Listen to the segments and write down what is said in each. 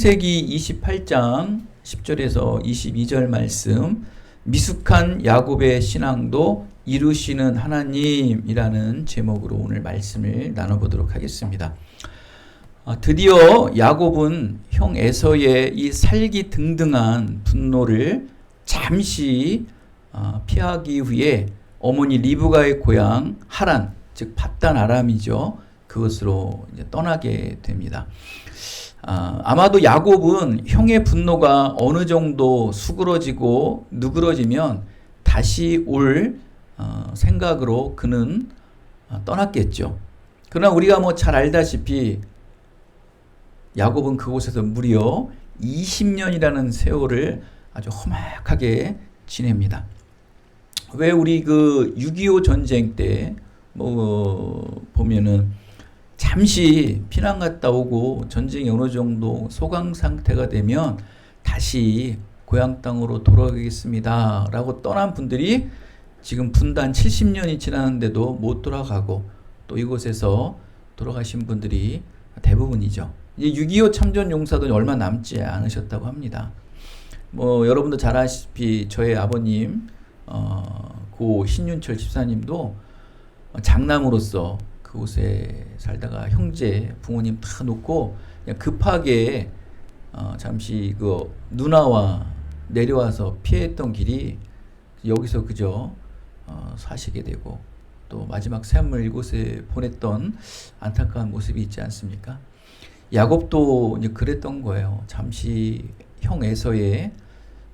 창세기 28장 10절에서 22절 말씀, 미숙한 야곱의 신앙도 이루시는 하나님이라는 제목으로 오늘 말씀을 나눠보도록 하겠습니다. 드디어 야곱은 형 에서의 이 살기등등한 분노를 잠시 피하기 위해 어머니 리브가의 고향 하란, 즉 밧단 아람이죠. 그것으로 이제 떠나게 됩니다. 아마도 야곱은 형의 분노가 어느 정도 수그러지고 누그러지면 다시 올 생각으로 그는 떠났겠죠. 그러나 우리가 잘 알다시피 야곱은 그곳에서 무려 20년이라는 세월을 아주 험악하게 지냅니다. 왜 우리 그 6.25 전쟁 때 보면은 잠시 피난 갔다 오고 전쟁이 어느 정도 소강 상태가 되면 다시 고향 땅으로 돌아가겠습니다 라고 떠난 분들이 지금 분단 70년이 지났는데도 못 돌아가고 또 이곳에서 돌아가신 분들이 대부분이죠. 이제 6.25 참전 용사도 얼마 남지 않으셨다고 합니다. 여러분도 잘 아시다시피 저의 아버님 고 신윤철 집사님도 장남으로서 그곳에 살다가 형제, 부모님 다 놓고 그냥 급하게 잠시 그 누나와 내려와서 피했던 길이 여기서 그저 사시게 되고 또 마지막 삶을 이곳에 보냈던 안타까운 모습이 있지 않습니까? 야곱도 이제 그랬던 거예요. 잠시 형 에서의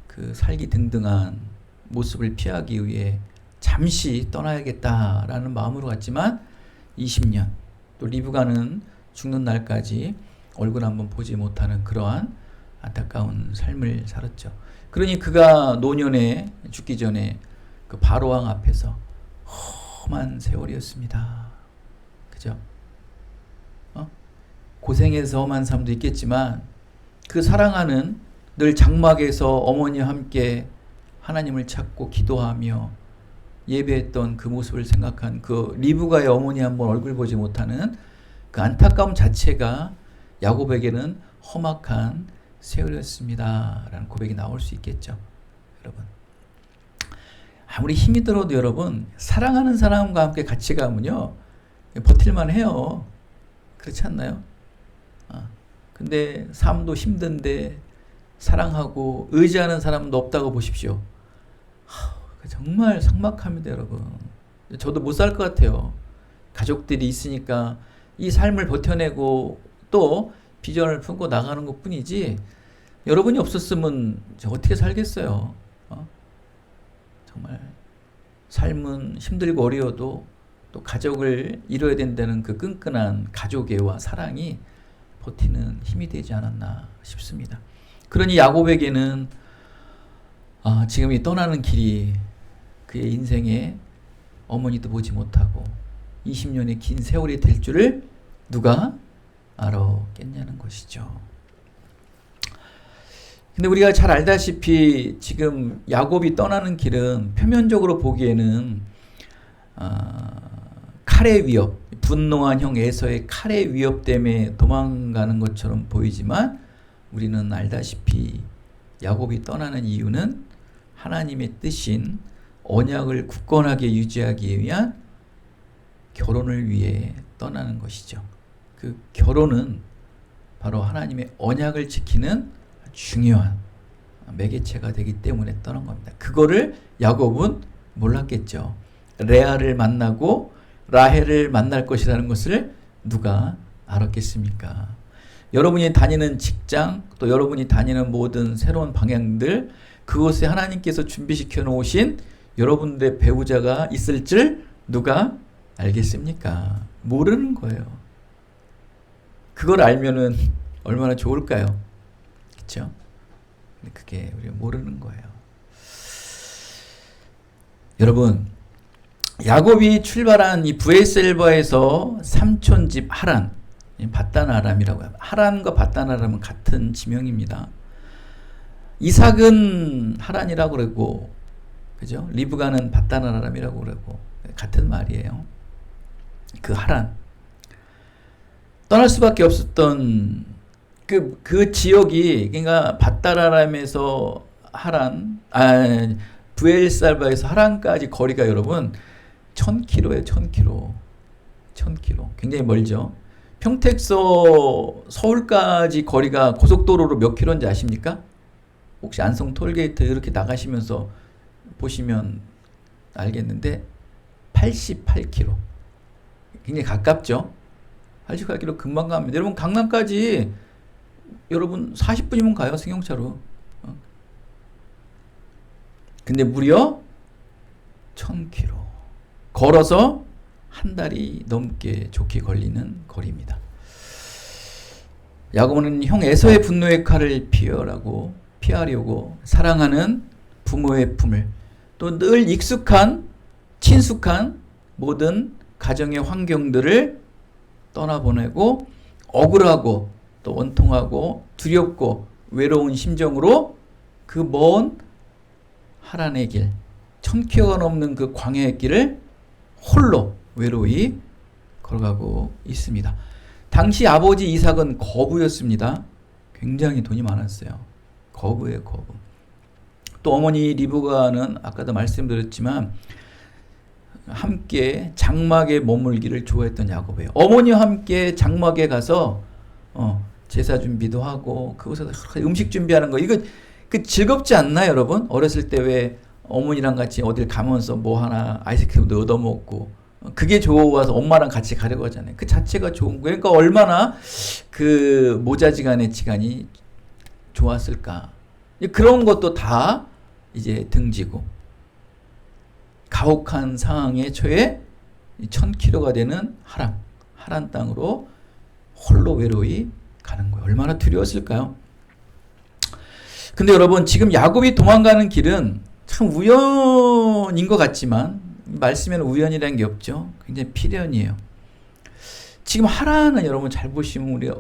그 살기등등한 모습을 피하기 위해 잠시 떠나야겠다라는 마음으로 갔지만 20년, 또 리브가는 죽는 날까지 얼굴 한번 보지 못하는 그러한 안타까운 삶을 살았죠. 그러니 그가 노년에 죽기 전에 그 바로왕 앞에서 험한 세월이었습니다. 그죠? 고생해서 험한 삶도 있겠지만 그 사랑하는 늘 장막에서 어머니와 함께 하나님을 찾고 기도하며 예배했던 그 모습을 생각한 그 리브가의 어머니 한번 얼굴 보지 못하는 그 안타까움 자체가 야곱에게는 험악한 세월이었습니다 라는 고백이 나올 수 있겠죠. 여러분, 아무리 힘이 들어도 여러분 사랑하는 사람과 함께 같이 가면요 버틸만 해요. 그렇지 않나요? 근데 삶도 힘든데 사랑하고 의지하는 사람도 없다고 보십시오. 정말 삭막합니다, 여러분. 저도 못 살 것 같아요. 가족들이 있으니까 이 삶을 버텨내고 또 비전을 품고 나가는 것 뿐이지 여러분이 없었으면 어떻게 살겠어요? 정말 삶은 힘들고 어려워도 또 가족을 이뤄야 된다는 그 끈끈한 가족애와 사랑이 버티는 힘이 되지 않았나 싶습니다. 그러니 야곱에게는 지금 이 떠나는 길이 그의 인생에 어머니도 보지 못하고 20년의 긴 세월이 될 줄을 누가 알았겠냐는 것이죠. 근데 우리가 잘 알다시피 지금 야곱이 떠나는 길은 표면적으로 보기에는 칼의 위협, 분노한 형 에서의 칼의 위협 때문에 도망가는 것처럼 보이지만 우리는 알다시피 야곱이 떠나는 이유는 하나님의 뜻인 언약을 굳건하게 유지하기 위한 결혼을 위해 떠나는 것이죠. 그 결혼은 바로 하나님의 언약을 지키는 중요한 매개체가 되기 때문에 떠난 겁니다. 그거를 야곱은 몰랐겠죠. 레아를 만나고 라헬을 만날 것이라는 것을 누가 알았겠습니까? 여러분이 다니는 직장, 또 여러분이 다니는 모든 새로운 방향들, 그곳에 하나님께서 준비시켜 놓으신 여러분들의 배우자가 있을 줄 누가 알겠습니까? 모르는 거예요. 그걸 알면은 얼마나 좋을까요? 그렇죠? 근데 그게 우리가 모르는 거예요. 여러분, 야곱이 출발한 이 브에셀바에서 삼촌집 하란, 밧단 아람이라고 해요. 하란과 밧단 아람은 같은 지명입니다. 이삭은 하란이라고 그러고, 그죠? 리브가는 밧단 아람이라고 그러고 같은 말이에요. 그 하란, 떠날 수밖에 없었던 그 지역이, 그러니까 바다라람에서 하란, 부엘살바에서 하란까지 거리가 여러분 1000km예요. 1000km. 1000km. 굉장히 멀죠. 평택서 서울까지 거리가 고속도로로 몇 킬로인지 아십니까? 혹시 안성 톨게이트 이렇게 나가시면서 보시면 알겠는데 88km. 굉장히 가깝죠. 88km 금방 갑니다. 여러분 강남까지 여러분 40분이면 가요. 승용차로. 근데 무려 1000km. 걸어서 한 달이 넘게 좋게 걸리는 거리입니다. 야고보는 형 에서의 분노의 칼을 피하려고 사랑하는 부모의 품을, 또 늘 익숙한 친숙한 모든 가정의 환경들을 떠나보내고 억울하고 또 원통하고 두렵고 외로운 심정으로 그 먼 하란의 길, 1000km가 넘는 그 광야의 길을 홀로 외로이 걸어가고 있습니다. 당시 아버지 이삭은 거부였습니다. 굉장히 돈이 많았어요. 거부예요, 거부. 또 어머니 리브가는 아까도 말씀드렸지만 함께 장막에 머물기를 좋아했던 야고보예요. 어머니와 함께 장막에 가서 제사 준비도 하고 그곳에서 음식 준비하는 거, 이거 그 즐겁지 않나요, 여러분? 어렸을 때 왜 어머니랑 같이 어딜 가면서 뭐 하나 아이스크림도 얻어 먹고 그게 좋아서 엄마랑 같이 가려고 하잖아요. 그 자체가 좋은 거예요. 그러니까 얼마나 그 모자지간의 시간이 좋았을까. 그런 것도 다 이제 등지고 가혹한 상황에 처해 1000km가 되는 하란 땅으로 홀로 외로이 가는 거예요. 얼마나 두려웠을까요? 근데 여러분, 지금 야곱이 도망가는 길은 참 우연인 것 같지만 말씀에는 우연이라는 게 없죠. 굉장히 필연이에요. 지금 하란은 여러분 잘 보시면 우리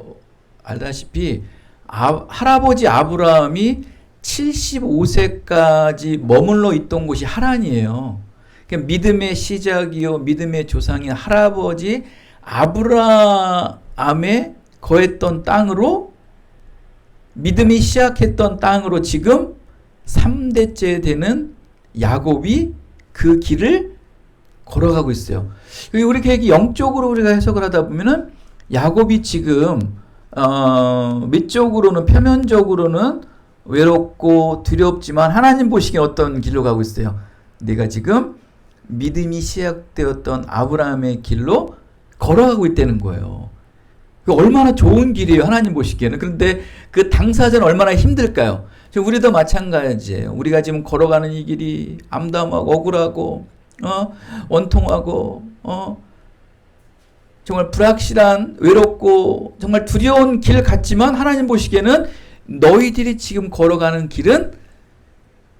알다시피 할아버지 아브라함이 75세까지 머물러 있던 곳이 하란이에요. 그러니까 믿음의 시작이요 믿음의 조상인 할아버지 아브라함의 거했던 땅으로, 믿음이 시작했던 땅으로 지금 3대째 되는 야곱이 그 길을 걸어가고 있어요. 우리 영적으로 우리가 해석을 하다 보면은 야곱이 지금 밑쪽으로는, 표면적으로는 외롭고 두렵지만 하나님 보시기엔 어떤 길로 가고 있어요? 내가 지금 믿음이 시작되었던 아브라함의 길로 걸어가고 있다는 거예요. 얼마나 좋은 길이에요, 하나님 보시기에는. 그런데 그 당사자는 얼마나 힘들까요? 우리도 마찬가지예요. 우리가 지금 걸어가는 이 길이 암담하고 억울하고 원통하고 정말 불확실한, 외롭고 정말 두려운 길 같지만 하나님 보시기에는 너희들이 지금 걸어가는 길은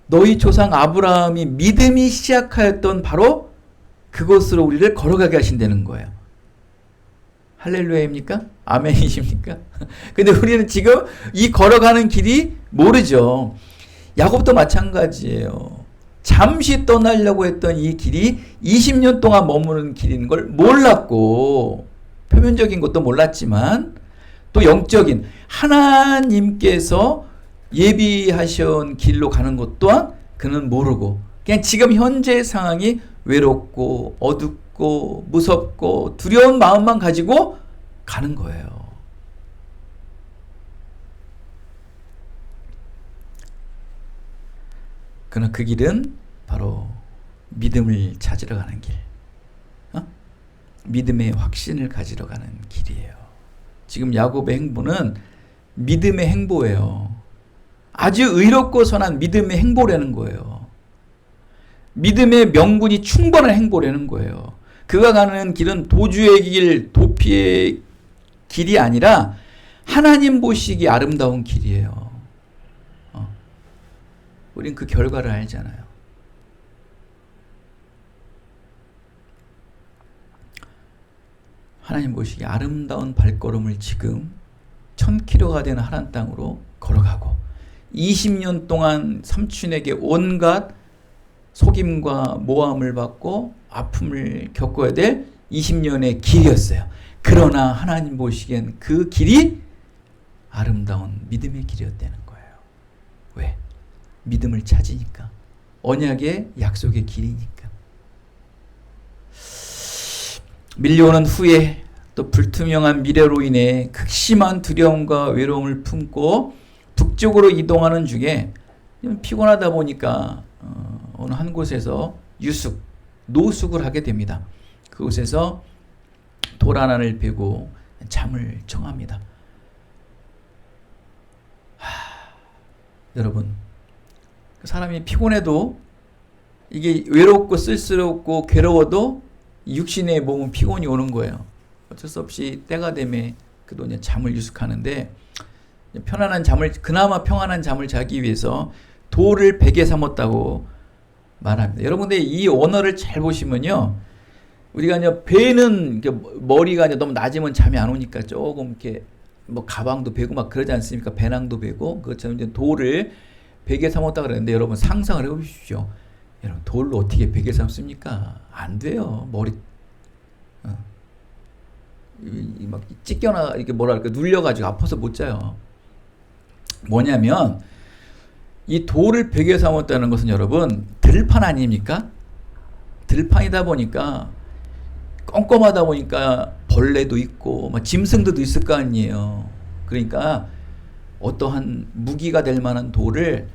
너희 조상 아브라함이 믿음이 시작하였던 바로 그곳으로 우리를 걸어가게 하신다는 거예요. 할렐루야입니까? 아멘이십니까? 근데 우리는 지금 이 걸어가는 길이 모르죠. 야곱도 마찬가지예요. 잠시 떠나려고 했던 이 길이 20년 동안 머무는 길인 걸 몰랐고, 표면적인 것도 몰랐지만 또 영적인 하나님께서 예비하신 길로 가는 것 또한 그는 모르고, 그냥 지금 현재 상황이 외롭고 어둡고 무섭고 두려운 마음만 가지고 가는 거예요. 그러나 그 길은 바로 믿음을 찾으러 가는 길, 믿음의 확신을 가지러 가는 길이에요. 지금 야곱의 행보는 믿음의 행보예요. 아주 의롭고 선한 믿음의 행보라는 거예요. 믿음의 명분이 충분한 행보라는 거예요. 그가 가는 길은 도주의 길, 도피의 길이 아니라 하나님 보시기 아름다운 길이에요. 우린 그 결과를 알잖아요. 하나님 보시기 아름다운 발걸음을 지금 1000km가 되는 하란 땅으로 걸어가고 20년 동안 삼촌에게 온갖 속임과 모함을 받고 아픔을 겪어야 될 20년의 길이었어요. 그러나 하나님 보시기엔 그 길이 아름다운 믿음의 길이었다는 거예요. 왜? 믿음을 찾으니까. 언약의 약속의 길이니까. 밀려오는 후에 또 불투명한 미래로 인해 극심한 두려움과 외로움을 품고 북쪽으로 이동하는 중에 피곤하다 보니까 어느 한 곳에서 노숙을 하게 됩니다. 그곳에서 돌 하나를 베고 잠을 청합니다. 여러분, 사람이 피곤해도 이게 외롭고 쓸쓸하고 괴로워도 육신의 몸은 피곤이 오는 거예요. 어쩔 수 없이 때가 되면 그도 이제 잠을 유숙하는데, 그나마 평안한 잠을 자기 위해서 돌을 베개 삼았다고 말합니다. 여러분들 이 언어를 잘 보시면요, 우리가 이제 배는 머리가 이제 너무 낮으면 잠이 안 오니까 조금 이렇게 뭐 가방도 베고 막 그러지 않습니까? 배낭도 베고. 그것처럼 이제 돌을 베개 삼았다 그러는데, 여러분 상상을 해보십시오. 여러분 돌로 어떻게 베개 삼습니까? 안 돼요. 머리 막 찢겨나 이렇게 뭐랄까 눌려가지고 아파서 못 자요. 뭐냐면 이 돌을 베개 삼았다는 것은 여러분 들판 아닙니까? 들판이다 보니까 껌껌하다 보니까 벌레도 있고 막 짐승들도 있을 거 아니에요. 그러니까 어떠한 무기가 될 만한 돌을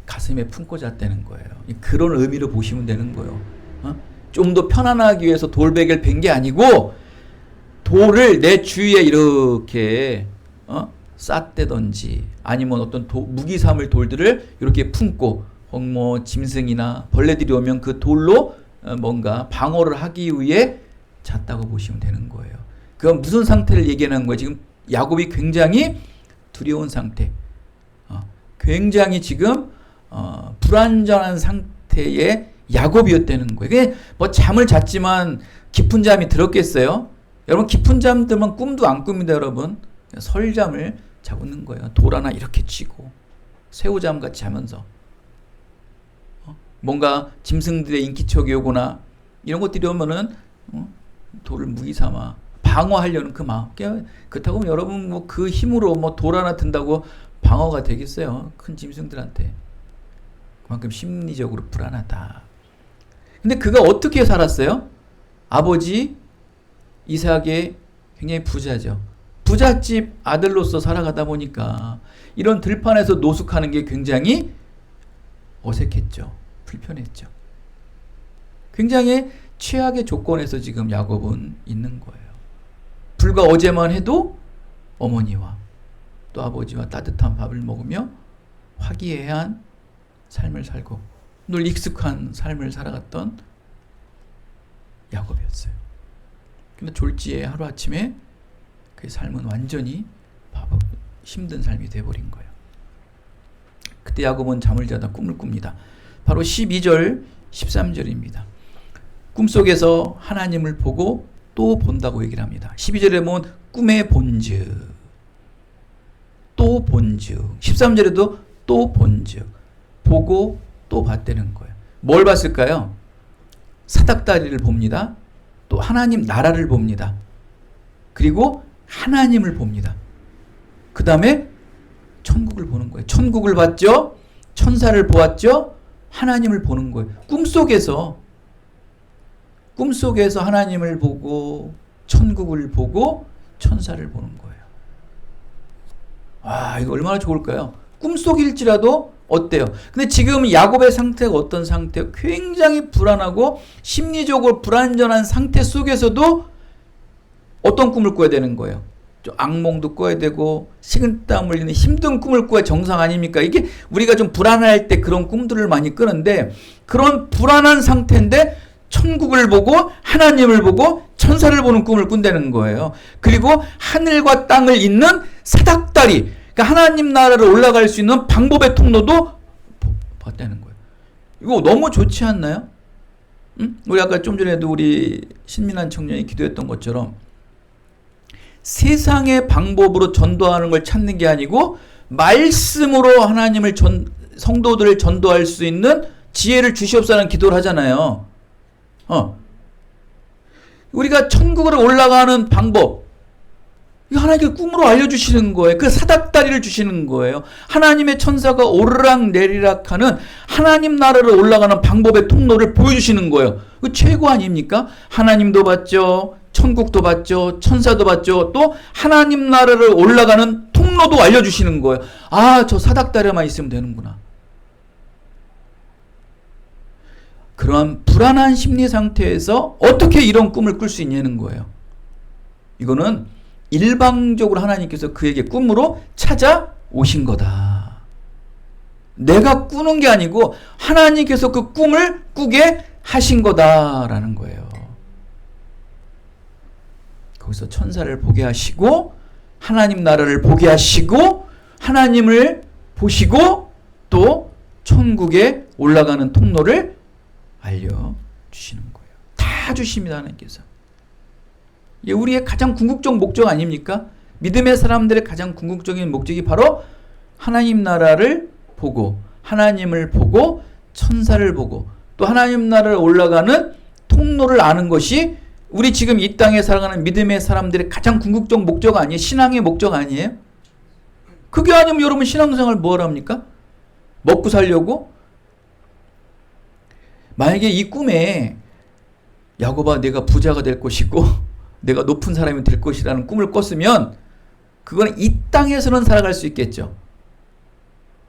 가슴에 품고 잤다는 거예요. 그런 의미로 보시면 되는 거예요. 좀 더 편안하기 위해서 돌베개를 벤 게 아니고 돌을 내 주위에 이렇게 쌌다든지 아니면 어떤 무기 삼을 돌들을 이렇게 품고 뭐 짐승이나 벌레들이 오면 그 돌로 뭔가 방어를 하기 위해 잤다고 보시면 되는 거예요. 그건 무슨 상태를 얘기하는 거예요? 지금 야곱이 굉장히 두려운 상태, 굉장히 지금 불안정한 상태의 야곱이었다는 거예요. 그게 뭐 잠을 잤지만 깊은 잠이 들었겠어요? 여러분 깊은 잠 들면 꿈도 안 꿉니다. 여러분 설잠을 자고 있는 거예요. 돌 하나 이렇게 치고 새우잠 같이 자면서 뭔가 짐승들의 인기척이 오거나 이런 것들이 오면은 돌을 무기 삼아 방어하려는 그 마음. 그렇다고 하면 여러분 뭐 그 힘으로 뭐 돌 하나 든다고 방어가 되겠어요? 큰 짐승들한테. 그만큼 심리적으로 불안하다. 근데 그가 어떻게 살았어요? 아버지 이삭의 굉장히 부자죠. 부잣집 아들로서 살아가다 보니까 이런 들판에서 노숙하는 게 굉장히 어색했죠. 불편했죠. 굉장히 최악의 조건에서 지금 야곱은 있는 거예요. 불과 어제만 해도 어머니와 또 아버지와 따뜻한 밥을 먹으며 화기애애한 삶을 살고 늘 익숙한 삶을 살아갔던 야곱이었어요. 근데 졸지에 하루아침에 그 삶은 완전히 힘든 삶이 돼버린 거예요. 그때 야곱은 잠을 자다 꿈을 꿉니다. 바로 12절 13절입니다. 꿈속에서 하나님을 보고 또 본다고 얘기를 합니다. 12절에 보면 꿈에 본즉 또 본즉 13절에도 또 본즉 보고 또 봤다는 거예요. 뭘 봤을까요? 사닥다리를 봅니다. 또 하나님 나라를 봅니다. 그리고 하나님을 봅니다. 그 다음에 천국을 보는 거예요. 천국을 봤죠? 천사를 보았죠? 하나님을 보는 거예요. 꿈속에서 하나님을 보고 천국을 보고 천사를 보는 거예요. 와, 이거 얼마나 좋을까요? 꿈속일지라도 어때요? 근데 지금 야곱의 상태가 어떤 상태예요? 굉장히 불안하고 심리적으로 불안전한 상태 속에서도 어떤 꿈을 꿔야 되는 거예요? 좀 악몽도 꿔야 되고 식은땀 흘리는 힘든 꿈을 꿔야 정상 아닙니까? 이게 우리가 좀 불안할 때 그런 꿈들을 많이 꾸는데 그런 불안한 상태인데 천국을 보고 하나님을 보고 천사를 보는 꿈을 꾼다는 거예요. 그리고 하늘과 땅을 잇는 사닥다리, 그러니까 하나님 나라로 올라갈 수 있는 방법의 통로도 봤다는 거예요. 이거 너무 좋지 않나요? 응? 우리 아까 좀 전에도 우리 신민한 청년이 기도했던 것처럼 세상의 방법으로 전도하는 걸 찾는 게 아니고 말씀으로 하나님을 성도들을 전도할 수 있는 지혜를 주시옵소서라는 기도를 하잖아요. 우리가 천국으로 올라가는 방법, 이거 하나님께서 꿈으로 알려주시는 거예요. 그 사닥다리를 주시는 거예요. 하나님의 천사가 오르락 내리락 하는 하나님 나라로 올라가는 방법의 통로를 보여주시는 거예요. 그 최고 아닙니까? 하나님도 봤죠. 천국도 봤죠. 천사도 봤죠. 또 하나님 나라를 올라가는 통로도 알려주시는 거예요. 아, 저 사닥다리만 있으면 되는구나. 그러한 불안한 심리 상태에서 어떻게 이런 꿈을 꿀 수 있냐는 거예요. 이거는 일방적으로 하나님께서 그에게 꿈으로 찾아오신 거다. 내가 꾸는 게 아니고 하나님께서 그 꿈을 꾸게 하신 거다라는 거예요. 거기서 천사를 보게 하시고 하나님 나라를 보게 하시고 하나님을 보시고 또 천국에 올라가는 통로를 알려주시는 거예요. 다 주십니다. 하나님께서. 이게 우리의 가장 궁극적 목적 아닙니까? 믿음의 사람들의 가장 궁극적인 목적이 바로 하나님 나라를 보고 하나님을 보고 천사를 보고 또 하나님 나라를 올라가는 통로를 아는 것이 우리 지금 이 땅에 살아가는 믿음의 사람들의 가장 궁극적 목적 아니에요? 신앙의 목적 아니에요? 그게 아니면 여러분 신앙생활 뭐 합니까? 먹고 살려고? 만약에 이 꿈에 야곱아 내가 부자가 될 것이고 내가 높은 사람이 될 것이라는 꿈을 꿨으면 그건 이 땅에서는 살아갈 수 있겠죠.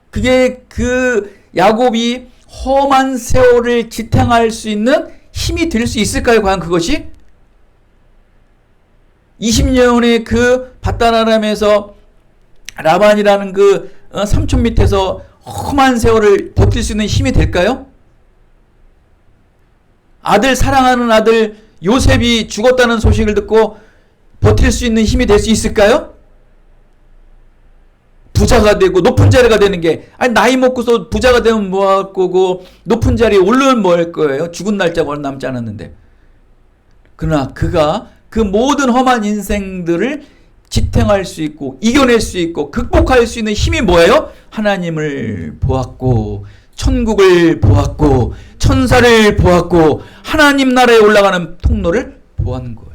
그게 그 야곱이 험한 세월을 지탱할 수 있는 힘이 될 수 있을까요? 과연 그것이? 20년의 그 밧다나람에서 라반이라는 그 삼촌 밑에서 험한 세월을 버틸 수 있는 힘이 될까요? 사랑하는 아들 요셉이 죽었다는 소식을 듣고 버틸 수 있는 힘이 될 수 있을까요? 부자가 되고 높은 자리가 되는 게 나이 먹고서 부자가 되면 뭐 할 거고 높은 자리에 오르면 뭐 할 거예요? 죽은 날짜가 얼마 남지 않았는데. 그러나 그가 그 모든 험한 인생들을 지탱할 수 있고 이겨낼 수 있고 극복할 수 있는 힘이 뭐예요? 하나님을 보았고 천국을 보았고 천사를 보았고 하나님 나라에 올라가는 통로를 보았는 거예요.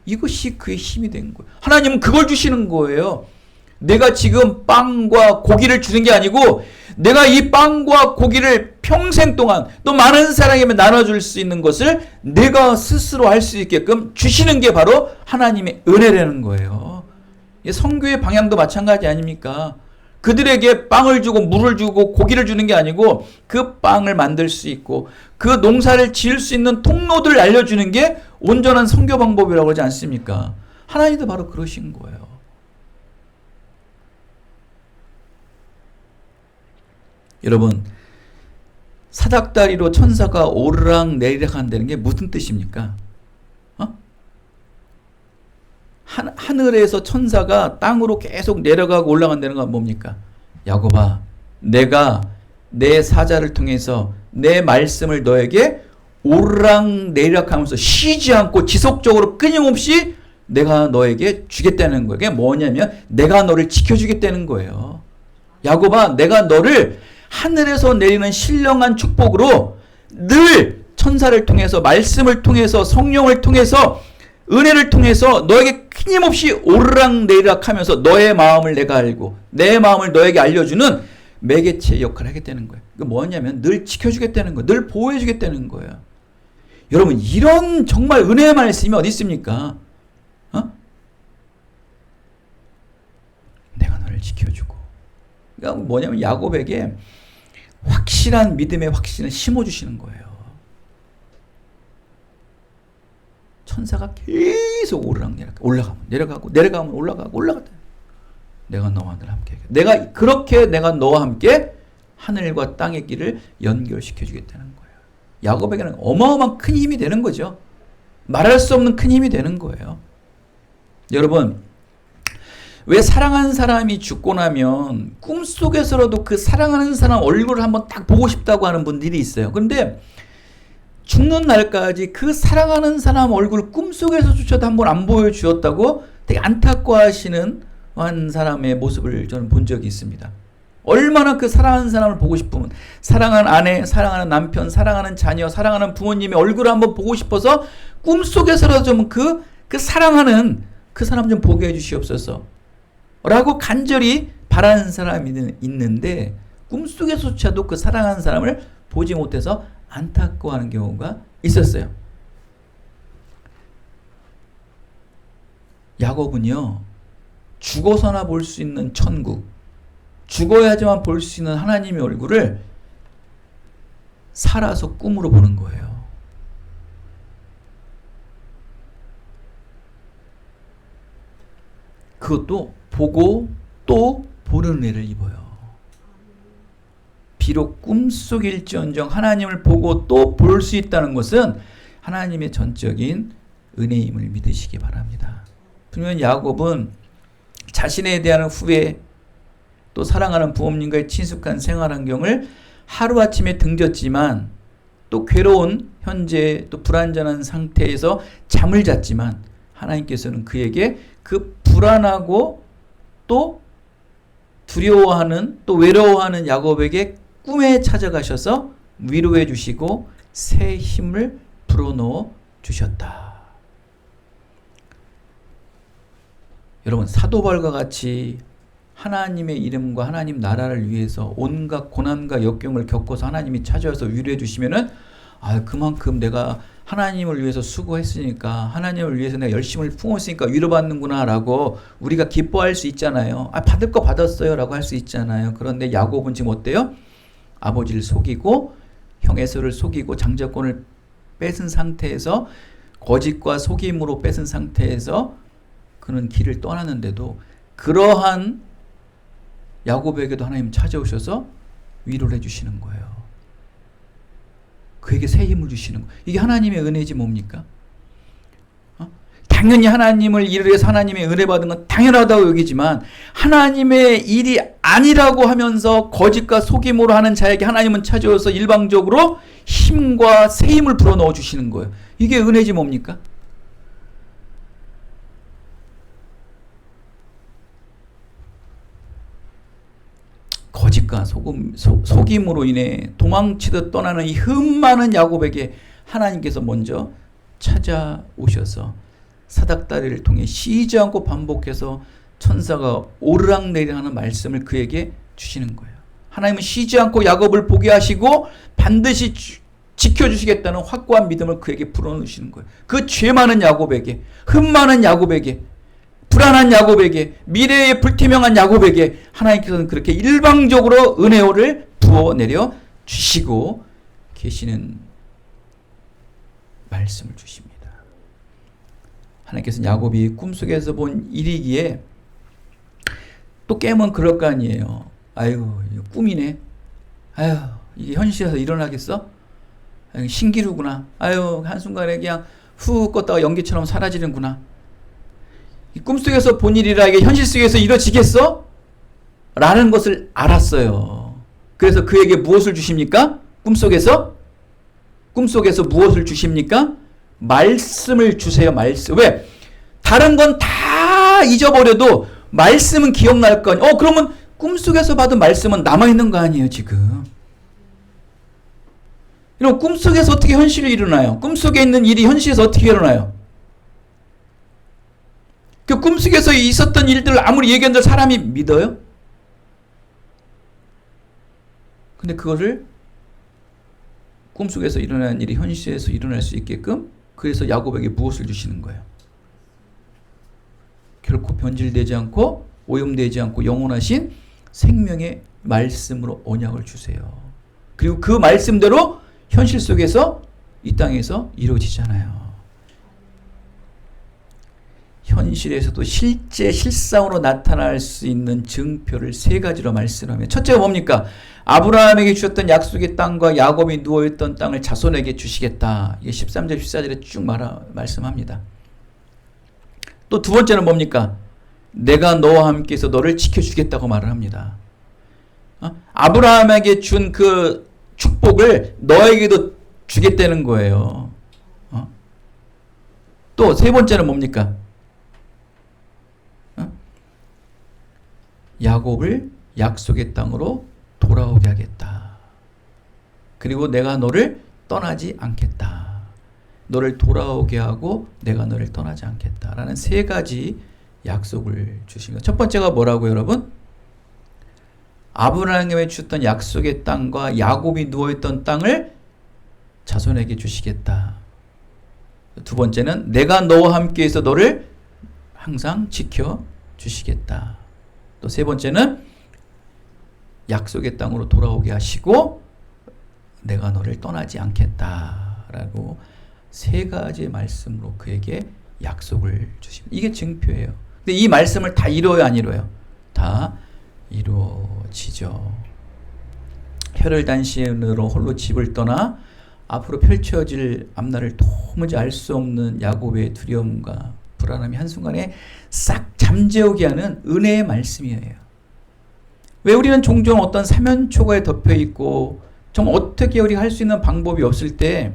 이것이 그의 힘이 된 거예요. 하나님은 그걸 주시는 거예요. 내가 지금 빵과 고기를 주는 게 아니고 내가 이 빵과 고기를 평생 동안 또 많은 사람에게 나눠줄 수 있는 것을 내가 스스로 할 수 있게끔 주시는 게 바로 하나님의 은혜라는 거예요. 선교의 방향도 마찬가지 아닙니까? 그들에게 빵을 주고 물을 주고 고기를 주는 게 아니고 그 빵을 만들 수 있고 그 농사를 지을 수 있는 통로들을 알려주는 게 온전한 선교 방법이라고 하지 않습니까? 하나님도 바로 그러신 거예요. 여러분, 사닥다리로 천사가 오르락 내리락 한다는 게 무슨 뜻입니까? 하늘에서 천사가 땅으로 계속 내려가고 올라간다는 건 뭡니까? 야곱아, 내가 내 사자를 통해서 내 말씀을 너에게 오르락 내리락 하면서 쉬지 않고 지속적으로 끊임없이 내가 너에게 주겠다는 거예요. 그게 뭐냐면 내가 너를 지켜주겠다는 거예요. 야곱아, 내가 너를 하늘에서 내리는 신령한 축복으로 늘 천사를 통해서 말씀을 통해서 성령을 통해서 은혜를 통해서 너에게 끊임없이 오르락 내리락 하면서 너의 마음을 내가 알고 내 마음을 너에게 알려주는 매개체 역할을 하겠다는 거예요. 그 뭐냐면 늘 지켜주겠다는 거예요. 늘 보호해주겠다는 거예요. 여러분, 이런 정말 은혜의 말씀이 어디 있습니까? 내가 너를 지켜주고. 그러니까 뭐냐면 야곱에게 확실한 믿음의 확신을 심어주시는 거예요. 천사가 계속 올라가면 내려가면 올라가고 올라갔다. 내가 너와 늘 함께 내가 너와 함께 하늘과 땅의 길을 연결시켜 주겠다는 거예요. 야곱에게는 어마어마한 큰 힘이 되는 거죠. 말할 수 없는 큰 힘이 되는 거예요. 여러분, 왜 사랑하는 사람이 죽고 나면 꿈속에서라도 그 사랑하는 사람 얼굴을 한번 딱 보고 싶다고 하는 분들이 있어요. 그런데 죽는 날까지 그 사랑하는 사람 얼굴 꿈속에서조차도 한번 안 보여주었다고 되게 안타까워하시는 한 사람의 모습을 저는 본 적이 있습니다. 얼마나 그 사랑하는 사람을 보고 싶으면 사랑하는 아내, 사랑하는 남편, 사랑하는 자녀, 사랑하는 부모님의 얼굴을 한번 보고 싶어서 꿈속에서라도 좀 그 사랑하는 그 사람 좀 보게 해주시옵소서 라고 간절히 바라는 사람이 있는데 꿈속에서조차도 그 사랑하는 사람을 보지 못해서 안타까워하는 경우가 있었어요. 야곱은요, 죽어서나 볼 수 있는 천국, 죽어야지만 볼 수 있는 하나님의 얼굴을 살아서 꿈으로 보는 거예요. 그것도 보고 또 보는 은혜를 입어요. 비록 꿈속일지언정 하나님을 보고 또 볼 수 있다는 것은 하나님의 전적인 은혜임을 믿으시기 바랍니다. 분명 야곱은 자신에 대한 후회, 또 사랑하는 부모님과의 친숙한 생활 환경을 하루아침에 등졌지만 또 괴로운 현재 또 불안전한 상태에서 잠을 잤지만 하나님께서는 그에게 그 불안하고 또 두려워하는 또 외로워하는 야곱에게 꿈에 찾아가셔서 위로해 주시고 새 힘을 불어넣어 주셨다. 여러분, 사도바울과 같이 하나님의 이름과 하나님 나라를 위해서 온갖 고난과 역경을 겪어서 하나님이 찾아와서 위로해 주시면은 그만큼 내가 하나님을 위해서 수고했으니까, 하나님을 위해서 내가 열심을 품었으니까 위로받는구나 라고 우리가 기뻐할 수 있잖아요. 받을 거 받았어요 라고 할 수 있잖아요. 그런데 야곱은 지금 어때요? 아버지를 속이고 형 에서를 속이고 장자권을 뺏은 상태에서, 거짓과 속임으로 뺏은 상태에서 그는 길을 떠났는데도 그러한 야곱에게도 하나님 찾아오셔서 위로를 해주시는 거예요. 그에게 새 힘을 주시는 거예요. 이게 하나님의 은혜지 뭡니까? 당연히 하나님을 일을 해서 하나님의 은혜 받은 건 당연하다고 여기지만 하나님의 일이 아니라고 하면서 거짓과 속임으로 하는 자에게 하나님은 찾아와서 일방적으로 힘과 새 힘을 불어넣어 주시는 거예요. 이게 은혜지 뭡니까? 거짓과 속임으로 인해 도망치듯 떠나는 이 흠많은 야곱에게 하나님께서 먼저 찾아오셔서 사닥다리를 통해 쉬지 않고 반복해서 천사가 오르락내리락 하는 말씀을 그에게 주시는 거예요. 하나님은 쉬지 않고 야곱을 보게 하시고 반드시 지켜주시겠다는 확고한 믿음을 그에게 불어넣으시는 거예요. 그 죄 많은 야곱에게, 흠 많은 야곱에게, 불안한 야곱에게, 미래에 불투명한 야곱에게 하나님께서는 그렇게 일방적으로 은혜를 부어내려 주시고 계시는 말씀을 주십니다. 하나님께서는 야곱이 꿈속에서 본 일이기에 또 깨면 그럴 거 아니에요. 아이고, 이거 꿈이네. 아유, 이게 현실에서 일어나겠어? 아유, 신기루구나. 아유, 한순간에 그냥 후 껐다가 연기처럼 사라지는구나. 이 꿈속에서 본 일이라 이게 현실 속에서 이루어지겠어? 라는 것을 알았어요. 그래서 그에게 무엇을 주십니까? 꿈속에서 무엇을 주십니까? 말씀을 주세요. 말씀. 왜? 다른 건 다 잊어버려도 말씀은 기억날 거 아니에요. 그러면 꿈속에서 받은 말씀은 남아있는 거 아니에요, 지금. 이런 꿈속에서 어떻게 현실이 일어나요? 꿈속에 있는 일이 현실에서 어떻게 일어나요? 그 꿈속에서 있었던 일들을 아무리 얘기한들 사람이 믿어요? 근데 그거를 꿈속에서 일어나는 일이 현실에서 일어날 수 있게끔 그래서 야곱에게 무엇을 주시는 거예요? 결코 변질되지 않고 오염되지 않고 영원하신 생명의 말씀으로 언약을 주세요. 그리고 그 말씀대로 현실 속에서 이 땅에서 이루어지잖아요. 현실에서도 실제 실상으로 나타날 수 있는 증표를 세 가지로 말씀하면, 첫째가 뭡니까? 아브라함에게 주셨던 약속의 땅과 야곱이 누워있던 땅을 자손에게 주시겠다. 이게 13절 14절에 쭉 말씀합니다. 또 두 번째는 뭡니까? 내가 너와 함께해서 너를 지켜주겠다고 말을 합니다. 아브라함에게 준 그 축복을 너에게도 주겠다는 거예요. 또 세 번째는 뭡니까? 야곱을 약속의 땅으로 돌아오게 하겠다. 그리고 내가 너를 떠나지 않겠다. 너를 돌아오게 하고 내가 너를 떠나지 않겠다라는 세 가지 약속을 주신 거예요. 첫 번째가 뭐라고요, 여러분? 아브라함에게 주셨던 약속의 땅과 야곱이 누워있던 땅을 자손에게 주시겠다. 두 번째는 내가 너와 함께해서 너를 항상 지켜주시겠다. 또 세 번째는 약속의 땅으로 돌아오게 하시고 내가 너를 떠나지 않겠다라고 세 가지의 말씀으로 그에게 약속을 주십니다. 이게 증표예요. 근데 이 말씀을 다 이루어요, 안 이루어요? 다 이루어지죠. 혈혈단신으로 홀로 집을 떠나 앞으로 펼쳐질 앞날을 도무지 알 수 없는 야곱의 두려움과 불안함이 한순간에 싹 잠재우게 하는 은혜의 말씀이에요. 왜 우리는 종종 어떤 사면초가에 덮여있고 정말 어떻게 우리가 할 수 있는 방법이 없을 때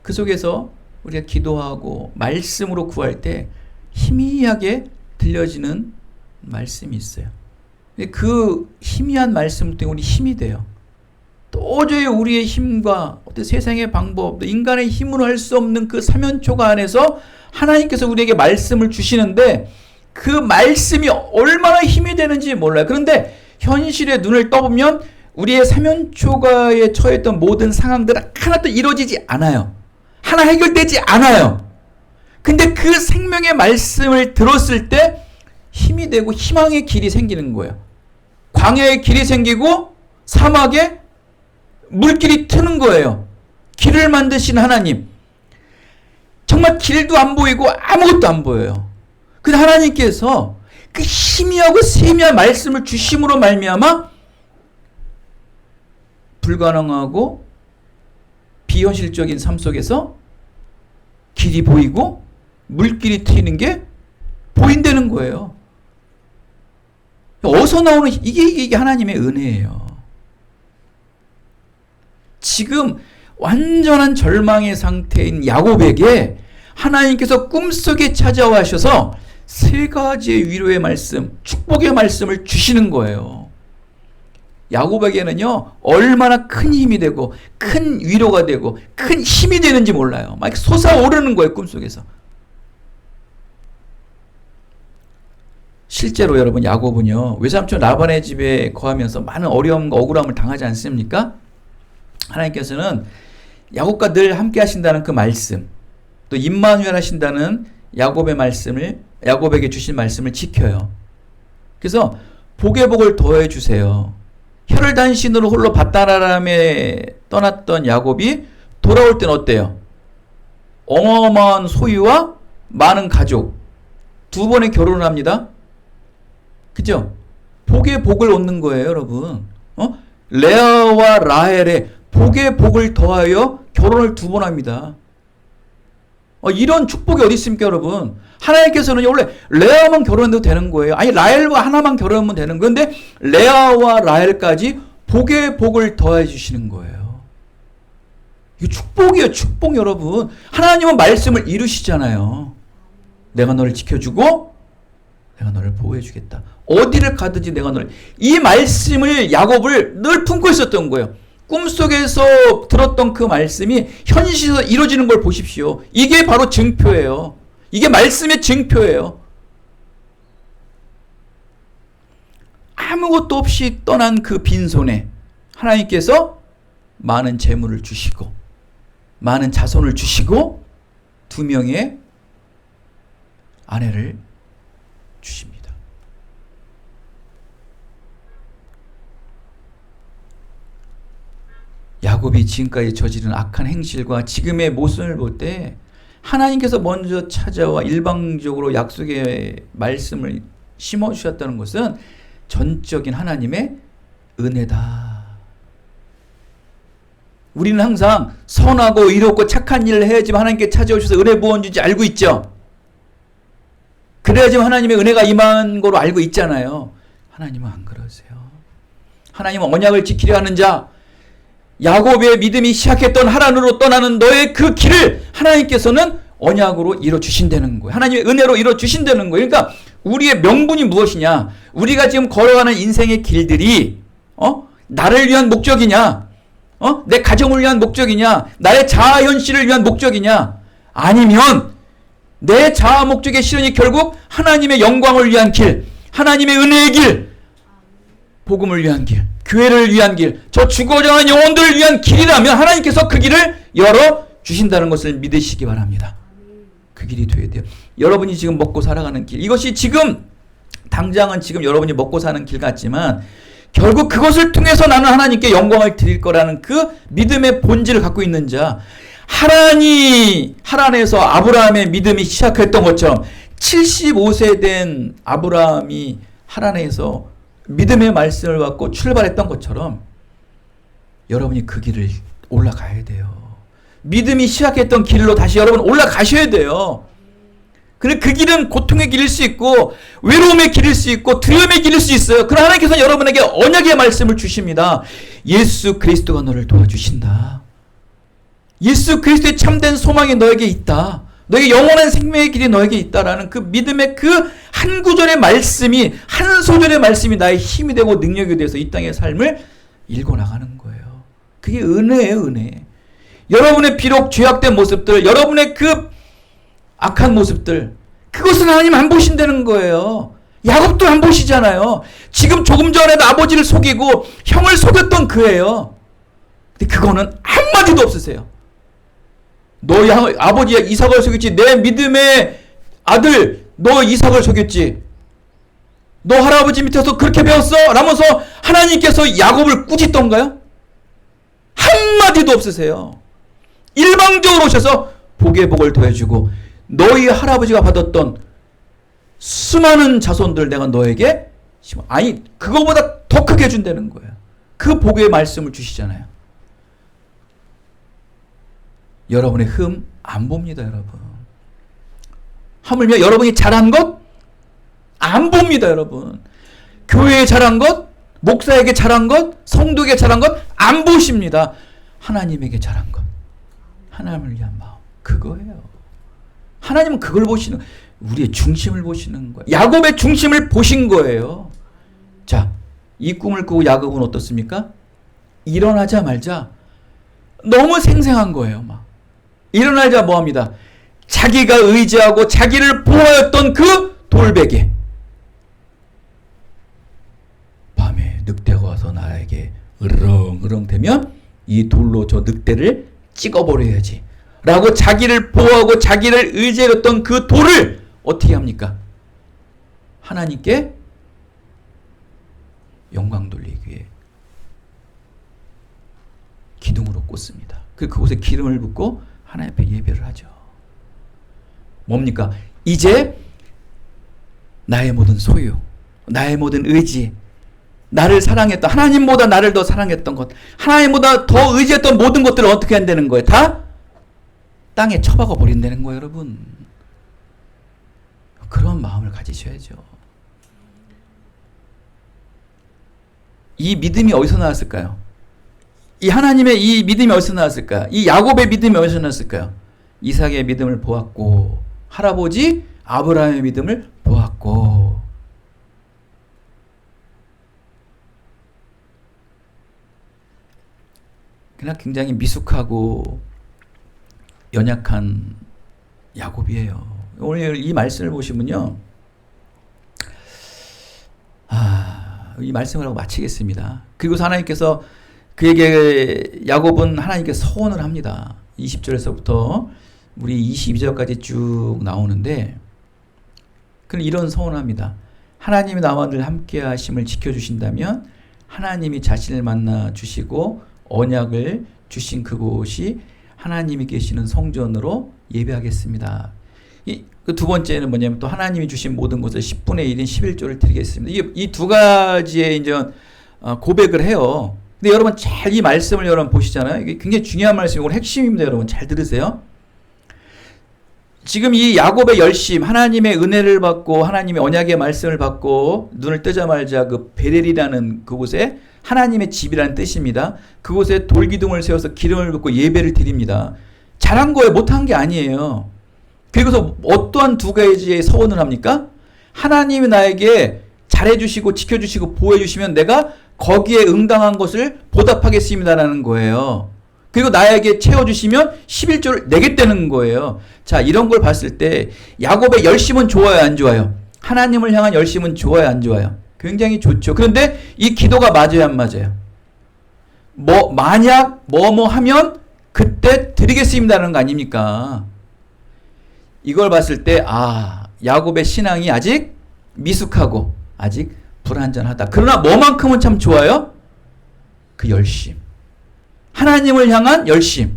그 속에서 우리가 기도하고 말씀으로 구할 때 희미하게 들려지는 말씀이 있어요. 그 희미한 말씀 때문에 우리 힘이 돼요. 도저히 우리의 힘과 어떤 세상의 방법, 인간의 힘으로 할 수 없는 그 사면초가 안에서 하나님께서 우리에게 말씀을 주시는데 그 말씀이 얼마나 힘이 되는지 몰라요. 그런데 현실에 눈을 떠보면 우리의 사면초가에 처했던 모든 상황들은 하나도 이루어지지 않아요. 하나 해결되지 않아요. 근데 그 생명의 말씀을 들었을 때 힘이 되고 희망의 길이 생기는 거예요. 광야의 길이 생기고 사막에 물길이 트는 거예요. 길을 만드신 하나님. 정말 길도 안 보이고 아무것도 안 보여요. 근데 하나님께서 그 희미하고 세미한 말씀을 주심으로 말미암아 불가능하고 비현실적인 삶 속에서 길이 보이고 물길이 트이는 게 보인다는 거예요. 어디서 나오는 이게 하나님의 은혜예요. 지금 완전한 절망의 상태인 야곱에게 하나님께서 꿈속에 찾아와셔서 세 가지의 위로의 말씀, 축복의 말씀을 주시는 거예요. 야곱에게는요, 얼마나 큰 힘이 되고 큰 위로가 되고 큰 힘이 되는지 몰라요. 막 솟아오르는 거예요, 꿈속에서. 실제로 여러분, 야곱은요, 외삼촌 라반의 집에 거하면서 많은 어려움과 억울함을 당하지 않습니까? 하나님께서는 야곱과 늘 함께 하신다는 그 말씀, 또 임마누엘 하신다는 야곱의 말씀을, 야곱에게 주신 말씀을 지켜요. 그래서 복의 복을 더해 주세요. 혈혈단신으로 홀로 밧다라람에 떠났던 야곱이 돌아올 때는 어때요? 어마어마한 소유와 많은 가족, 두 번의 결혼을 합니다. 그죠? 복의 복을 얻는 거예요, 여러분. 레아와 라헬의 복의 복을 더하여 결혼을 두 번 합니다. 이런 축복이 어디 있습니까, 여러분? 하나님께서는 원래 레아만 결혼해도 되는 거예요. 아니, 라헬과 하나만 결혼하면 되는 거예요. 그런데 레아와 라헬까지 복의 복을 더해 주시는 거예요. 이게 축복이에요, 축복, 여러분. 하나님은 말씀을 이루시잖아요. 내가 너를 지켜주고 내가 너를 보호해 주겠다. 어디를 가든지 내가 너를. 이 말씀을 야곱을 늘 품고 있었던 거예요. 꿈속에서 들었던 그 말씀이 현실에서 이루어지는 걸 보십시오. 이게 바로 증표예요. 이게 말씀의 증표예요. 아무것도 없이 떠난 그 빈손에 하나님께서 많은 재물을 주시고 많은 자손을 주시고 2명의 아내를 주십니다. 야곱이 지금까지 저지른 악한 행실과 지금의 모습을 볼 때 하나님께서 먼저 찾아와 일방적으로 약속의 말씀을 심어주셨다는 것은 전적인 하나님의 은혜다. 우리는 항상 선하고 의롭고 착한 일을 해야지만 하나님께 찾아오셔서 은혜 부어 주지 알고 있죠. 그래야지만 하나님의 은혜가 임한 거로 알고 있잖아요. 하나님은 안 그러세요. 하나님은 언약을 지키려 하는 자, 야곱의 믿음이 시작했던 하란으로 떠나는 너의 그 길을 하나님께서는 언약으로 이뤄주신다는 거예요. 하나님의 은혜로 이뤄주신다는 거예요. 그러니까 우리의 명분이 무엇이냐? 우리가 지금 걸어가는 인생의 길들이 나를 위한 목적이냐? 내 가정을 위한 목적이냐? 나의 자아 현실을 위한 목적이냐? 아니면 내 자아 목적의 실현이 결국 하나님의 영광을 위한 길, 하나님의 은혜의 길, 복음을 위한 길, 교회를 위한 길, 저 죽어져 가는 영혼들을 위한 길이라면 하나님께서 그 길을 열어 주신다는 것을 믿으시기 바랍니다. 그 길이 돼야 돼요. 여러분이 지금 먹고 살아가는 길, 이것이 지금 당장은 지금 여러분이 먹고 사는 길 같지만 결국 그것을 통해서 나는 하나님께 영광을 드릴 거라는 그 믿음의 본질을 갖고 있는 자, 하란에서 아브라함의 믿음이 시작했던 것처럼 75세 된 아브라함이 하란에서 믿음의 말씀을 받고 출발했던 것처럼 여러분이 그 길을 올라가야 돼요. 믿음이 시작했던 길로 다시 여러분 올라가셔야 돼요. 그래, 그 길은 고통의 길일 수 있고 외로움의 길일 수 있고 두려움의 길일 수 있어요. 그러나 하나님께서 여러분에게 언약의 말씀을 주십니다. 예수 그리스도가 너를 도와주신다. 예수 그리스도의 참된 소망이 너에게 있다. 너에게 영원한 생명의 길이 너에게 있다라는 그 믿음의 그 한 구절의 말씀이, 한 소절의 말씀이 나의 힘이 되고 능력이 돼서 이 땅의 삶을 일궈 나가는 거예요. 그게 은혜예요, 은혜. 여러분의 비록 죄악된 모습들, 여러분의 그 악한 모습들, 그것은 하나님 안 보신다는 거예요. 야곱도 안 보시잖아요. 지금 조금 전에도 아버지를 속이고 형을 속였던 그예요. 근데 그거는 한마디도 없으세요. 너희 아버지 이삭을 속였지, 내 믿음의 아들 너 이삭을 속였지, 너 할아버지 밑에서 그렇게 배웠어? 라면서 하나님께서 야곱을 꾸짖던가요? 한마디도 없으세요. 일방적으로 오셔서 복의 복을 더해주고 너희 할아버지가 받았던 수많은 자손들 내가 너에게, 아니 그거보다 더 크게 준다는 거예요. 그 복의 말씀을 주시잖아요. 여러분의 흠 안 봅니다, 여러분. 하물며 여러분이 잘한 것 안 봅니다, 여러분. 교회에 잘한 것, 목사에게 잘한 것, 성도에게 잘한 것 안 보십니다. 하나님에게 잘한 것, 하나님을 위한 마음, 그거예요. 하나님은 그걸 보시는, 우리의 중심을 보시는 거예요. 야곱의 중심을 보신 거예요. 자, 이 꿈을 꾸고 야곱은 어떻습니까? 일어나자마자 너무 생생한 거예요. 막 일어나자 뭐합니다? 자기가 의지하고 자기를 보호했던 그 돌베개, 밤에 늑대가 와서 나에게 으렁으렁 대면 이 돌로 저 늑대를 찍어버려야지 라고 자기를 보호하고 자기를 의지했던 그 돌을 어떻게 합니까? 하나님께 영광 돌리기 위해 기둥으로 꽂습니다. 그곳에 기름을 붓고 하나님 앞에 예배를 하죠. 뭡니까? 이제 나의 모든 소유, 나의 모든 의지, 나를 사랑했던, 하나님보다 나를 더 사랑했던 것, 하나님보다 더 의지했던 모든 것들을 어떻게 한다는 거예요? 다 땅에 처박아 버린다는 거예요, 여러분. 그런 마음을 가지셔야죠. 이 믿음이 어디서 나왔을까요? 이 하나님의 이 믿음이 어디서 나왔을까요? 이 야곱의 믿음이 어디서 나왔을까요? 이삭의 믿음을 보았고, 할아버지 아브라함의 믿음을 보았고, 그냥 굉장히 미숙하고 연약한 야곱이에요. 오늘 이 말씀을 보시면요, 이 말씀을 하고 마치겠습니다. 그리고 하나님께서 그에게, 야곱은 하나님께 서원을 합니다. 20절에서부터 우리 22절까지 쭉 나오는데, 그는 이런 서원을 합니다. 하나님이 나와 늘 함께 하심을 지켜주신다면 하나님이 자신을 만나 주시고 언약을 주신 그곳이 하나님이 계시는 성전으로 예배하겠습니다. 그 두 번째는 뭐냐면, 또 하나님이 주신 모든 것을 10분의 1인 11조를 드리겠습니다. 이 두 가지의 이제 고백을 해요. 근데 여러분 잘 이 말씀을 여러분 보시잖아요. 이게 굉장히 중요한 말씀이고 핵심입니다. 여러분 잘 들으세요. 지금 이 야곱의 열심, 하나님의 은혜를 받고 하나님의 언약의 말씀을 받고 눈을 뜨자마자 그 베델이라는 그곳에 하나님의 집이라는 뜻입니다. 그곳에 돌기둥을 세워서 기름을 붓고 예배를 드립니다. 잘한 거예요. 못한 게 아니에요. 그리고서 어떠한 두 가지의 서원을 합니까? 하나님이 나에게 잘해주시고 지켜주시고 보호해주시면 내가 거기에 응당한 것을 보답하겠습니다라는 거예요. 그리고 나에게 채워주시면 11조를 내겠다는 거예요. 자, 이런 걸 봤을 때 야곱의 열심은 좋아요, 안 좋아요? 하나님을 향한 열심은 좋아요, 안 좋아요? 굉장히 좋죠. 그런데 이 기도가 맞아요, 안 맞아요? 만약 뭐뭐 하면 그때 드리겠습니다라는 거 아닙니까? 이걸 봤을 때 야곱의 신앙이 아직 미숙하고 아직 불완전하다. 그러나 뭐만큼은 참 좋아요? 그 열심. 하나님을 향한 열심.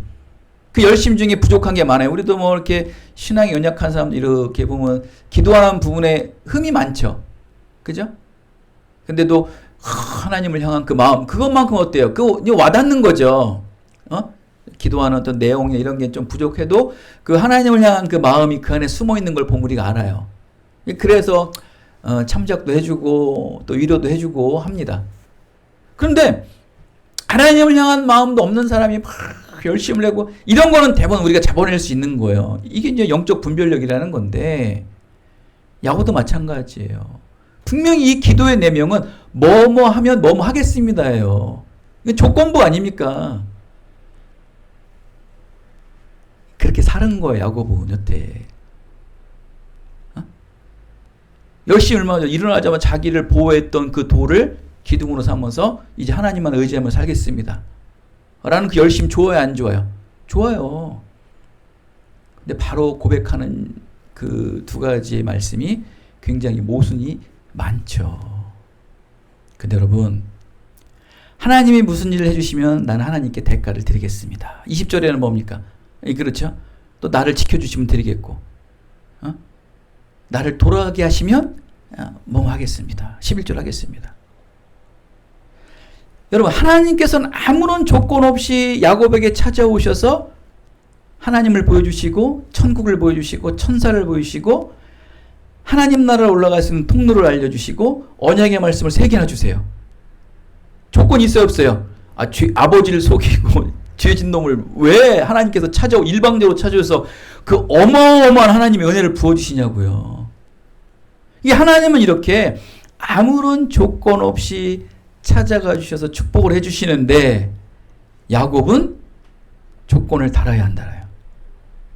그 열심 중에 부족한 게 많아요. 우리도 뭐 이렇게 신앙이 연약한 사람들 이렇게 보면 기도하는 부분에 흠이 많죠. 그죠? 근데도 하나님을 향한 그 마음, 그것만큼 어때요? 그거 와닿는 거죠. 기도하는 어떤 내용이 이런 게 좀 부족해도 그 하나님을 향한 그 마음이 그 안에 숨어 있는 걸 보면 우리가 알아요. 그래서 참작도 해주고 또 위로도 해주고 합니다. 그런데 하나님을 향한 마음도 없는 사람이 막 열심을 내고 이런 거는 대부분 우리가 잡아낼 수 있는 거예요. 이게 이제 영적 분별력이라는 건데 야곱도 마찬가지예요. 분명히 이 기도의 내명은 뭐뭐 하면 뭐뭐 하겠습니다예요. 이게 조건부 아닙니까? 그렇게 사는 거예요, 야곱은 여태. 열심히 얼마 전에 일어나자마자 자기를 보호했던 그 돌을 기둥으로 삼아서 이제 하나님만 의지하며 살겠습니다. 라는 그 열심 좋아요, 안 좋아요? 좋아요. 근데 바로 고백하는 그 두 가지의 말씀이 굉장히 모순이 많죠. 근데 여러분, 하나님이 무슨 일을 해주시면 나는 하나님께 대가를 드리겠습니다. 20절에는 뭡니까? 그렇죠? 또 나를 지켜주시면 드리겠고, 나를 돌아가게 하시면 뭐 하겠습니다. 11절 하겠습니다. 여러분, 하나님께서는 아무런 조건 없이 야곱에게 찾아오셔서 하나님을 보여주시고 천국을 보여주시고 천사를 보여주시고 하나님 나라로 올라갈 수 있는 통로를 알려주시고 언약의 말씀을 3개나 주세요. 조건이 있어요, 없어요? 아버지를 속이고 죄진 놈을 왜 하나님께서 일방적으로 찾아오셔서 그 어마어마한 하나님의 은혜를 부어주시냐고요. 이게 하나님은 이렇게 아무런 조건 없이 찾아가 주셔서 축복을 해주시는데 야곱은 조건을 달아야 안 달아요.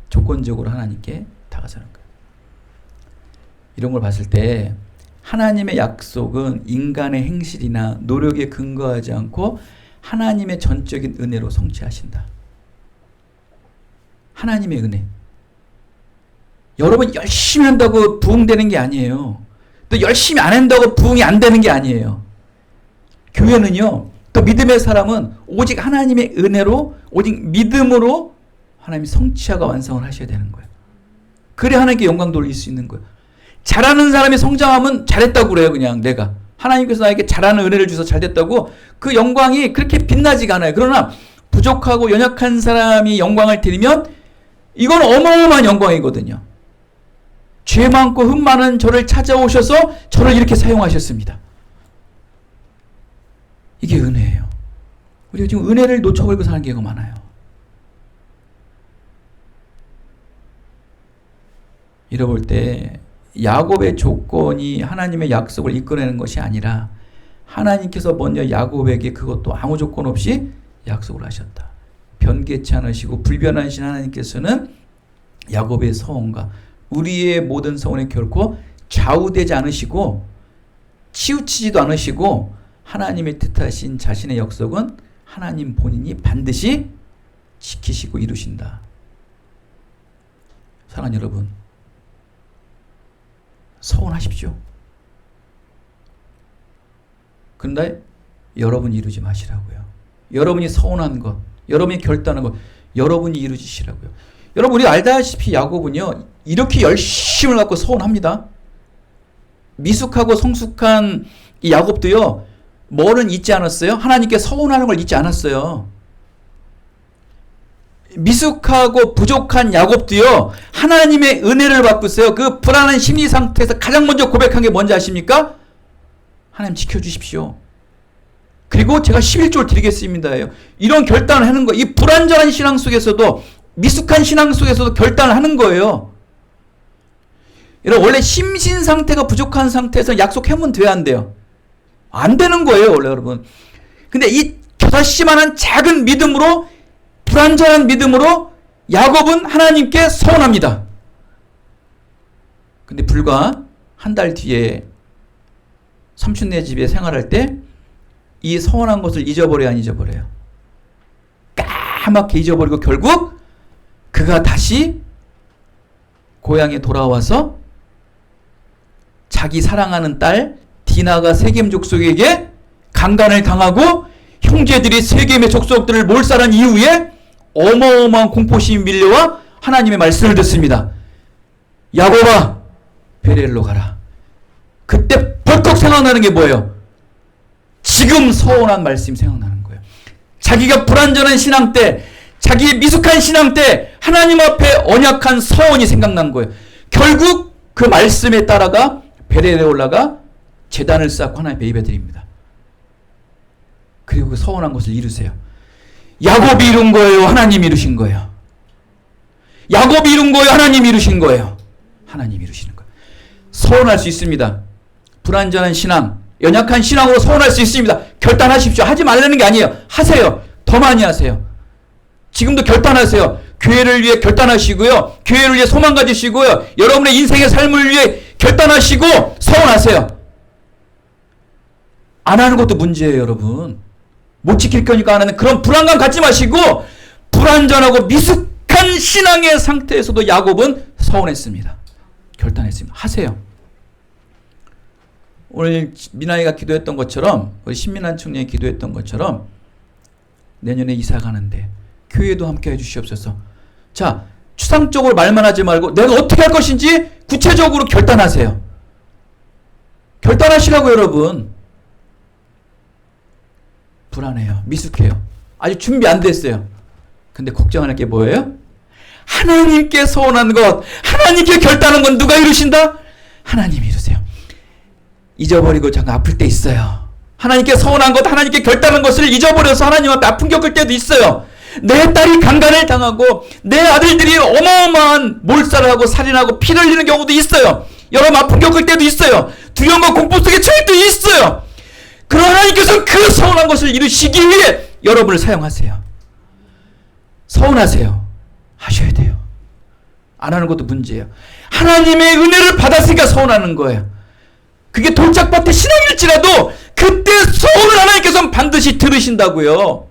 조건적으로 하나님께 다가서는 거예요. 이런 걸 봤을 때 하나님의 약속은 인간의 행실이나 노력에 근거하지 않고 하나님의 전적인 은혜로 성취하신다. 하나님의 은혜. 여러분 열심히 한다고 부흥되는 게 아니에요. 또 열심히 안 한다고 부흥이 안 되는 게 아니에요. 교회는요, 또 믿음의 사람은 오직 하나님의 은혜로, 오직 믿음으로 하나님이 성취하고 완성을 하셔야 되는 거예요. 그래 하나님께 영광 돌릴 수 있는 거예요. 잘하는 사람이 성장하면 잘했다고 그래요. 그냥 내가. 하나님께서 나에게 잘하는 은혜를 주셔서 잘됐다고 그 영광이 그렇게 빛나지가 않아요. 그러나 부족하고 연약한 사람이 영광을 드리면 이건 어마어마한 영광이거든요. 죄 많고 흠 많은 저를 찾아오셔서 저를 이렇게 사용하셨습니다. 이게 은혜예요. 우리가 지금 은혜를 놓쳐버리고 사는 경우가 많아요. 잃어볼 때 야곱의 조건이 하나님의 약속을 이끌어내는 것이 아니라 하나님께서 먼저 야곱에게 그것도 아무 조건 없이 약속을 하셨다. 변개치 않으시고 불변하신 하나님께서는 야곱의 서원과 우리의 모든 서원에 결코 좌우되지 않으시고 치우치지도 않으시고 하나님의 뜻하신 자신의 약속은 하나님 본인이 반드시 지키시고 이루신다. 사랑하는 여러분, 서운하십시오. 그런데 여러분이 이루지 마시라고요. 여러분이 서운한 것, 여러분이 결단한 것, 여러분이 이루시라고요. 여러분, 우리 알다시피 야곱은요, 이렇게 열심을 갖고 서운합니다. 미숙하고 성숙한 이 야곱도요, 뭐는 잊지 않았어요? 하나님께 서운하는 걸 잊지 않았어요. 미숙하고 부족한 야곱도요, 하나님의 은혜를 받고 있어요. 그 불안한 심리 상태에서 가장 먼저 고백한 게 뭔지 아십니까? 하나님 지켜주십시오. 그리고 제가 11조를 드리겠습니다예요. 이런 결단을 하는 거예요. 이 불안전한 신앙 속에서도, 미숙한 신앙 속에서도 결단을 하는 거예요. 여러분, 원래 심신 상태가 부족한 상태에서 약속하면 돼야 안 돼요? 안 되는 거예요, 원래 여러분. 근데 이 겨자씨만한 작은 믿음으로, 불완전한 믿음으로 야곱은 하나님께 서원합니다. 근데 불과 한 달 뒤에 삼촌네 집에 생활할 때 이 서원한 것을 잊어버려야 안 잊어버려요? 까맣게 잊어버리고 결국 그가 다시 고향에 돌아와서 자기 사랑하는 딸 디나가 세겜 족속에게 강간을 당하고 형제들이 세겜의 족속들을 몰살한 이후에 어마어마한 공포심이 밀려와 하나님의 말씀을 듣습니다. 야곱아, 베델로 가라. 그때 벌컥 생각나는 게 뭐예요? 지금 서원한 말씀이 생각나는 거예요. 자기가 불완전한 신앙 때, 자기의 미숙한 신앙 때 하나님 앞에 언약한 서원이 생각난 거예요. 결국 그 말씀에 따라가 베델에 올라가 제단을 쌓고 하나님께 예배드립니다. 그리고 그 서원한 것을 이루세요. 야곱이 이룬 거예요? 하나님이 이루신 거예요? 야곱이 이룬 거예요? 하나님이 이루신 거예요? 하나님이 이루시는 거예요. 서원할 수 있습니다. 불완전한 신앙, 연약한 신앙으로 서원할 수 있습니다. 결단하십시오. 하지 말라는 게 아니에요. 하세요. 더 많이 하세요. 지금도 결단하세요. 교회를 위해 결단하시고요. 교회를 위해 소망 가지시고요. 여러분의 인생의 삶을 위해 결단하시고 서원하세요. 안 하는 것도 문제예요, 여러분. 못 지킬 거니까 안 하는 그런 불안감 갖지 마시고 불완전하고 미숙한 신앙의 상태에서도 야곱은 서원했습니다. 결단했습니다. 하세요. 오늘 미나이가 기도했던 것처럼, 우리 신민한 총장이 기도했던 것처럼 내년에 이사 가는데 교회도 함께 해주시옵소서. 자, 추상적으로 말만 하지 말고 내가 어떻게 할 것인지 구체적으로 결단하세요. 결단하시라고 여러분. 불안해요. 미숙해요. 아직 준비 안 됐어요. 근데 걱정하는 게 뭐예요? 하나님께 서원하는 것, 하나님께 결단한 건 누가 이루신다? 하나님이 이루세요. 잊어버리고 잠깐 아플 때 있어요. 하나님께 서원한 것, 하나님께 결단한 것을 잊어버려서 하나님 앞에 아픔 겪을 때도 있어요. 내 딸이 강간을 당하고 내 아들들이 어마어마한 몰살을 하고 살인하고 피를 흘리는 경우도 있어요. 여러분 아픔 겪을 때도 있어요. 두려움과 공포 속에 처할 때도 있어요. 그러나 하나님께서는 그 서운한 것을 이루시기 위해 여러분을 사용하세요. 서운하세요. 하셔야 돼요. 안 하는 것도 문제예요. 하나님의 은혜를 받았으니까 서운하는 거예요. 그게 돌짝밭의 신앙일지라도 그때 서운을 하나님께서는 반드시 들으신다고요.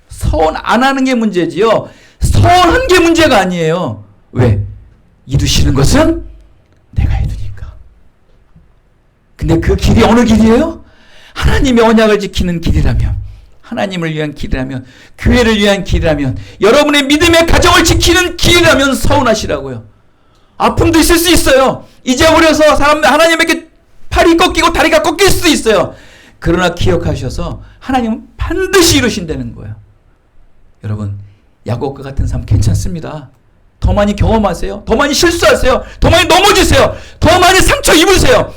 서운 안 하는 게 문제지요. 서운한 게 문제가 아니에요. 왜? 이루시는 것은 내가 이루니까. 근데 그 길이 어느 길이에요? 하나님의 언약을 지키는 길이라면, 하나님을 위한 길이라면, 교회를 위한 길이라면, 여러분의 믿음의 가정을 지키는 길이라면 서운하시라고요. 아픔도 있을 수 있어요. 잊어버려서 사람들 하나님에게 팔이 꺾이고 다리가 꺾일 수도 있어요. 그러나 기억하셔서 하나님은 반드시 이루신다는 거예요. 여러분, 야곱과 같은 삶 괜찮습니다. 더 많이 경험하세요. 더 많이 실수하세요. 더 많이 넘어지세요. 더 많이 상처 입으세요.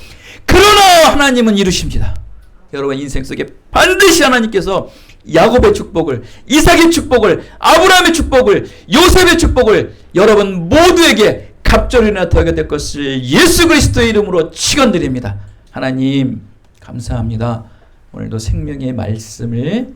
그러나 하나님은 이루십니다. 여러분 인생 속에 반드시 하나님께서 야곱의 축복을, 이삭의 축복을, 아브라함의 축복을, 요셉의 축복을 여러분 모두에게 갑절이 나타나게 될 것을 예수 그리스도의 이름으로 축원드립니다. 하나님 감사합니다. 오늘도 생명의 말씀을